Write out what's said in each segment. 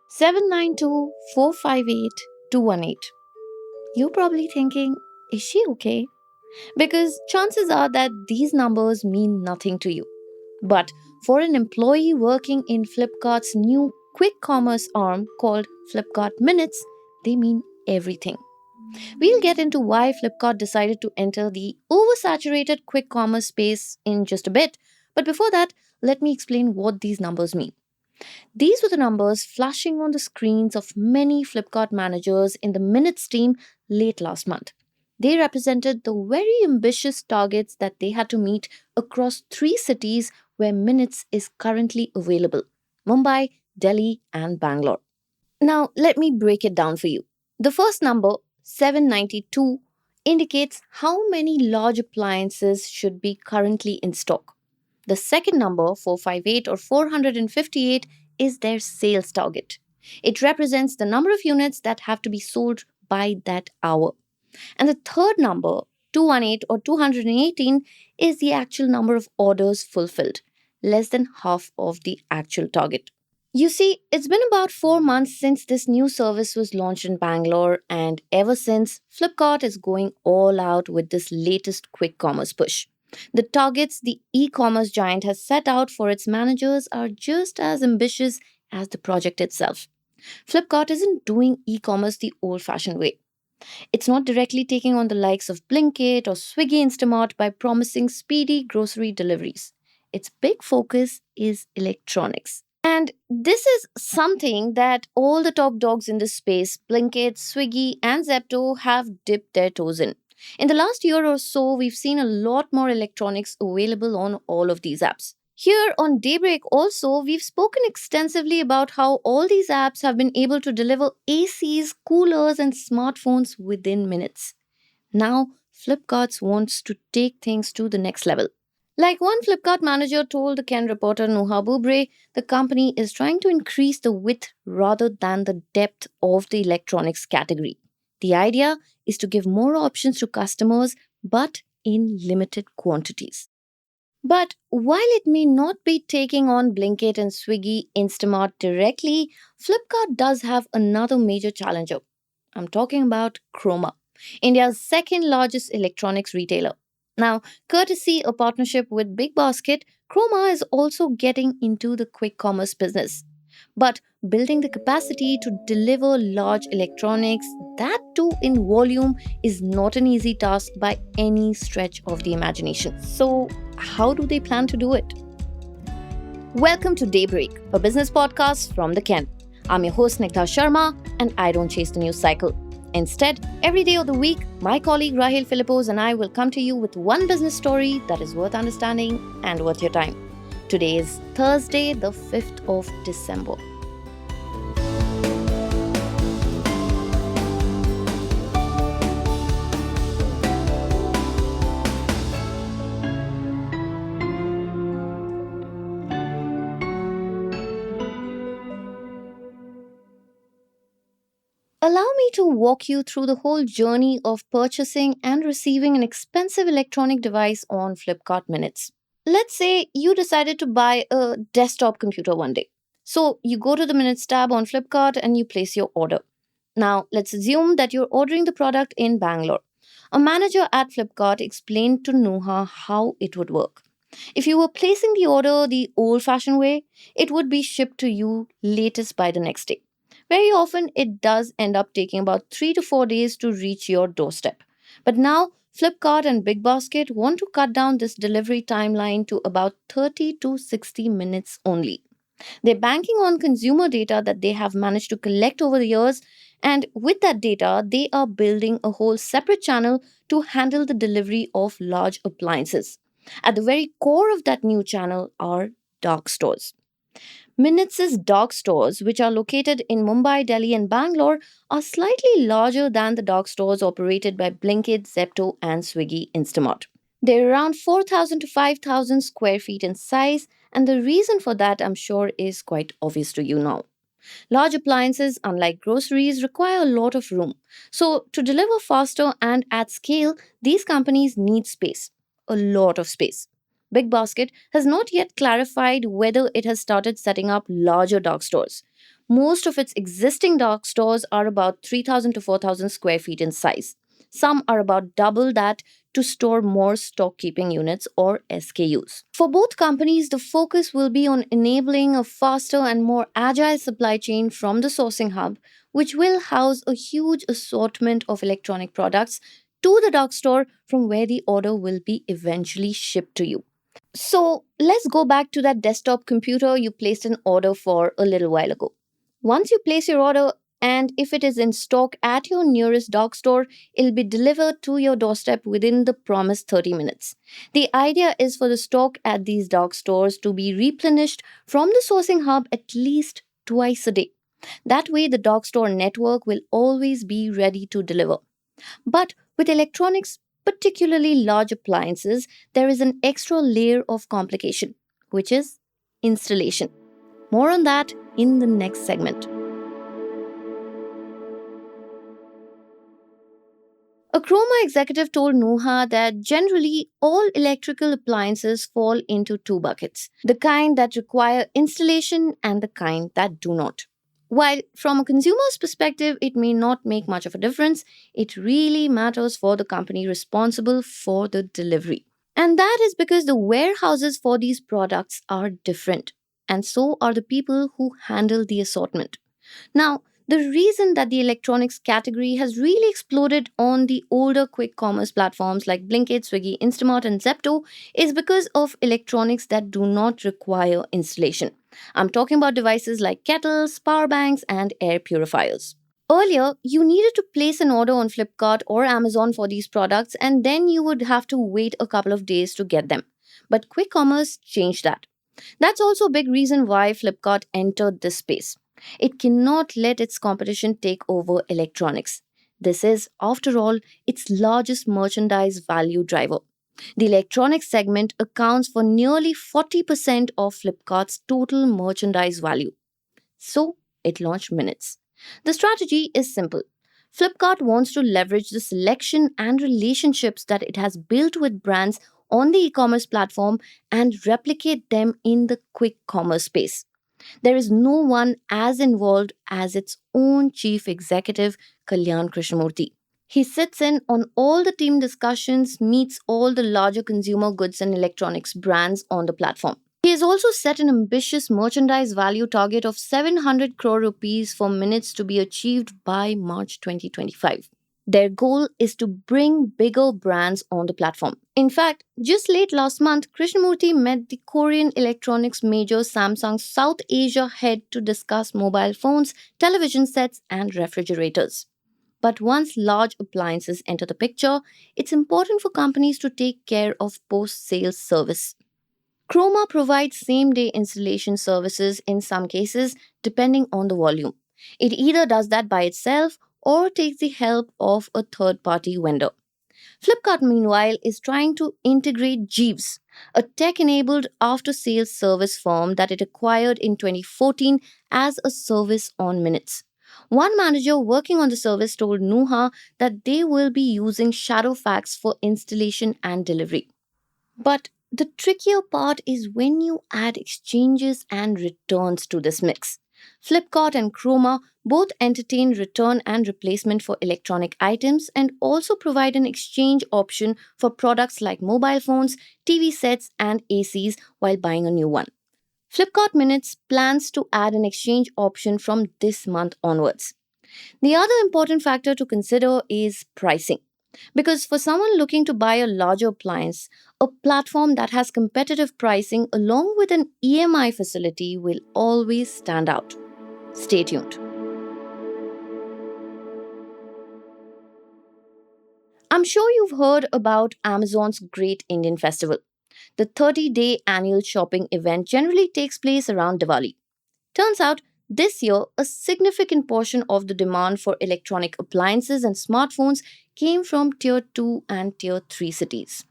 792-458-218. You're probably thinking, is she okay? Because chances are that these numbers mean nothing to you. But for an employee working in Flipkart's new quick commerce arm called Flipkart Minutes, they mean everything. We'll get into why Flipkart decided to enter the oversaturated quick commerce space in just a bit. But before that, let me explain what these numbers mean. These were the numbers flashing on the screens of many Flipkart managers in the Minutes team late last month. They represented the very ambitious targets that they had to meet across three cities where Minutes is currently available: Mumbai, Delhi, and Bangalore. Now, let me break it down for you. The first number, 792, indicates how many large appliances should be currently in stock. The second number, 458 or 458, is their sales target. It represents the number of units that have to be sold by that hour. And the third number, 218 or 218, is the actual number of orders fulfilled, less than half of the actual target. You see, it's been about 4 months since this new service was launched in Bangalore, and ever since, Flipkart is going all out with this latest quick commerce push. The targets the e commerce giant has set out for its managers are just as ambitious as the project itself. Flipkart isn't doing e commerce the old fashioned way. It's not directly taking on the likes of Blinkit or Swiggy Instamart by promising speedy grocery deliveries. Its big focus is electronics. And this is something that all the top dogs in this space, Blinkit, Swiggy, and Zepto, have dipped their toes in. In the last year or so, we've seen a lot more electronics available on all of these apps. Here on Daybreak, also, we've spoken extensively about how all these apps have been able to deliver ACs, coolers, and smartphones within minutes. Now, Flipkart wants to take things to the next level. Like one Flipkart manager told the Ken reporter Nuha Bubre, the company is trying to increase the width rather than the depth of the electronics category. The idea is to give more options to customers, but in limited quantities. But while it may not be taking on Blinkit and Swiggy Instamart directly, Flipkart does have another major challenger. I'm talking about Croma, India's second largest electronics retailer. Now, courtesy a partnership with Bigbasket, Croma is also getting into the quick commerce business. But building the capacity to deliver large electronics, that too in volume, is not an easy task by any stretch of the imagination. So, how do they plan to do it? Welcome to Daybreak, a business podcast from the Ken. I'm your host Nigdha Sharma, and I don't chase the news cycle. Instead, every day of the week, my colleague Rahel Philippos and I will come to you with one business story that is worth understanding and worth your time. Today is Thursday, the 5th of December. Allow me to walk you through the whole journey of purchasing and receiving an expensive electronic device on Flipkart Minutes. Let's say you decided to buy a desktop computer one day. So you go to the Minutes tab on Flipkart and you place your order. Now, let's assume that you're ordering the product in Bangalore. A manager at Flipkart explained to Nuha how it would work. If you were placing the order the old fashioned way, it would be shipped to you latest by the next day. Very often, it does end up taking about 3 to 4 days to reach your doorstep. But now, Flipkart and Bigbasket want to cut down this delivery timeline to about 30 to 60 minutes only. They're banking on consumer data that they have managed to collect over the years, and with that data, they are building a whole separate channel to handle the delivery of large appliances. At the very core of that new channel are dark stores. Minutes' dark stores, which are located in Mumbai, Delhi, and Bangalore, are slightly larger than the dark stores operated by Blinkit, Zepto, and Swiggy Instamart. They're around 4,000 to 5,000 square feet in size, and the reason for that, I'm sure, is quite obvious to you now. Large appliances, unlike groceries, require a lot of room. So, to deliver faster and at scale, these companies need space. A lot of space. Big Basket has not yet clarified whether it has started setting up larger dark stores. Most of its existing dark stores are about 3,000 to 4,000 square feet in size. Some are about double that to store more stock keeping units or SKUs. For both companies, the focus will be on enabling a faster and more agile supply chain from the sourcing hub, which will house a huge assortment of electronic products to the dark store from where the order will be eventually shipped to you. So let's go back to that desktop computer you placed an order for a little while ago. Once you place your order, and if it is in stock at your nearest dark store, it'll be delivered to your doorstep within the promised 30 minutes. The idea is for the stock at these dark stores to be replenished from the sourcing hub at least twice a day. That way, the dark store network will always be ready to deliver. But with electronics, particularly large appliances, there is an extra layer of complication, which is installation. More on that in the next segment. A Croma executive told Nuha that generally all electrical appliances fall into two buckets, the kind that require installation and the kind that do not. While from a consumer's perspective, it may not make much of a difference, it really matters for the company responsible for the delivery. And that is because the warehouses for these products are different, and so are the people who handle the assortment. Now, the reason that the electronics category has really exploded on the older quick commerce platforms like Blinkit, Swiggy, Instamart, and Zepto is because of electronics that do not require installation. I'm talking about devices like kettles, power banks, and air purifiers. Earlier, you needed to place an order on Flipkart or Amazon for these products, and then you would have to wait a couple of days to get them. But quick commerce changed that. That's also a big reason why Flipkart entered this space. It cannot let its competition take over electronics. This is, after all, its largest merchandise value driver. The electronics segment accounts for nearly 40% of Flipkart's total merchandise value. So, it launched Minutes. The strategy is simple. Flipkart wants to leverage the selection and relationships that it has built with brands on the e commerce platform and replicate them in the quick commerce space. There is no one as involved as its own chief executive, Kalyan Krishnamurthy. He sits in on all the team discussions, meets all the larger consumer goods and electronics brands on the platform. He has also set an ambitious merchandise value target of 700 crore rupees for minutes to be achieved by March 2025. Their goal is to bring bigger brands on the platform. In fact, just late last month, Krishnamurthy met the Korean electronics major Samsung's South Asia head to discuss mobile phones, television sets, and refrigerators. But once large appliances enter the picture, it's important for companies to take care of post sales service. Croma provides same day installation services in some cases, depending on the volume. It either does that by itself or takes the help of a third party vendor. Flipkart, meanwhile, is trying to integrate Jeeves, a tech enabled after sales service firm that it acquired in 2014 as a service on minutes. One manager working on the service told Nuha that they will be using Shadowfax for installation and delivery. But the trickier part is when you add exchanges and returns to this mix. Flipkart and Croma both entertain return and replacement for electronic items and also provide an exchange option for products like mobile phones, TV sets, and ACs while buying a new one. Flipkart Minutes plans to add an exchange option from this month onwards. The other important factor to consider is pricing. Because for someone looking to buy a larger appliance, a platform that has competitive pricing along with an EMI facility will always stand out. Stay tuned. I'm sure you've heard about Amazon's Great Indian Festival. The 30-day annual shopping event generally takes place around Diwali. Turns out, this year, a significant portion of the demand for electronic appliances and smartphones came from Tier 2 and Tier 3 cities.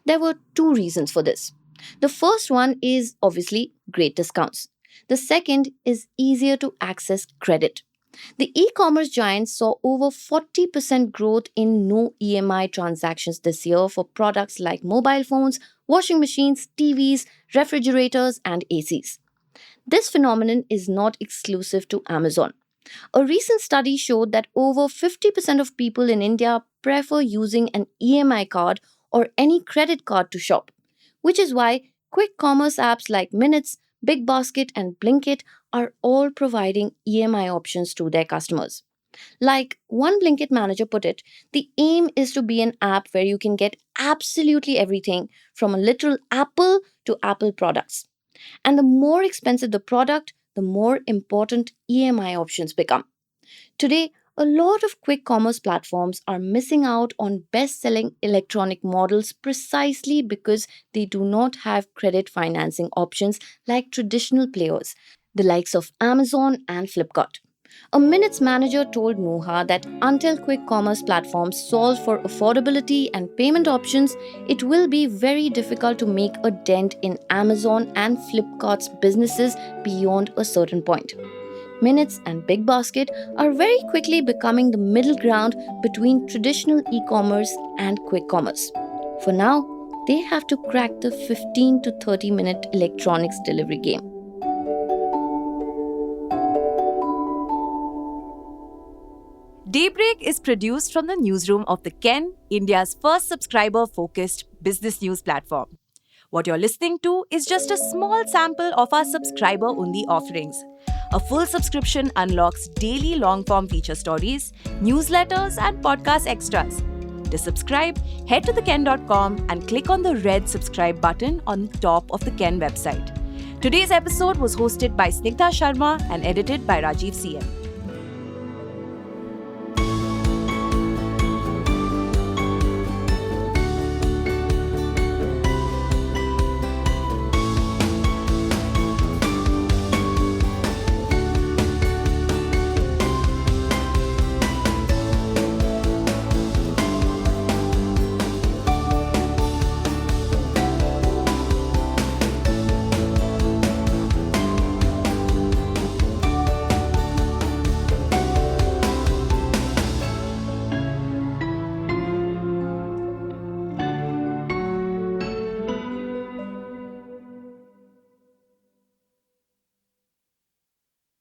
There were two reasons for this. The first one is obviously great discounts. The second is easier to access credit. The e commerce giants saw over 40% growth in no EMI transactions this year for products like mobile phones, washing machines, TVs, refrigerators, and ACs. This phenomenon is not exclusive to Amazon. A recent study showed that over 50% of people in India prefer using an EMI card or any credit card to shop, which is why quick commerce apps like Minutes, Bigbasket, and Blinkit are all providing EMI options to their customers. Like one Blinkit manager put it, the aim is to be an app where you can get absolutely everything from a literal apple to Apple products. And the more expensive the product, the more important EMI options become. Today, a lot of quick commerce platforms are missing out on best selling electronic models precisely because they do not have credit financing options like traditional players, the likes of Amazon and Flipkart. A Minutes manager told Noha that until quick commerce platforms solve for affordability and payment options, it will be very difficult to make a dent in Amazon and Flipkart's businesses beyond a certain point. Minutes and Big Basket are very quickly becoming the middle ground between traditional e commerce and quick commerce. For now, they have to crack the 15 to 30-minute electronics delivery game. Daybreak is produced from the newsroom of The Ken, India's first subscriber-focused business news platform. What you're listening to is just a small sample of our subscriber-only offerings. A full subscription unlocks daily long-form feature stories, newsletters, and podcast extras. To subscribe, head to theken.com and click on the red subscribe button on top of the Ken website. Today's episode was hosted by Snigdha Sharma and edited by Rajiv CM.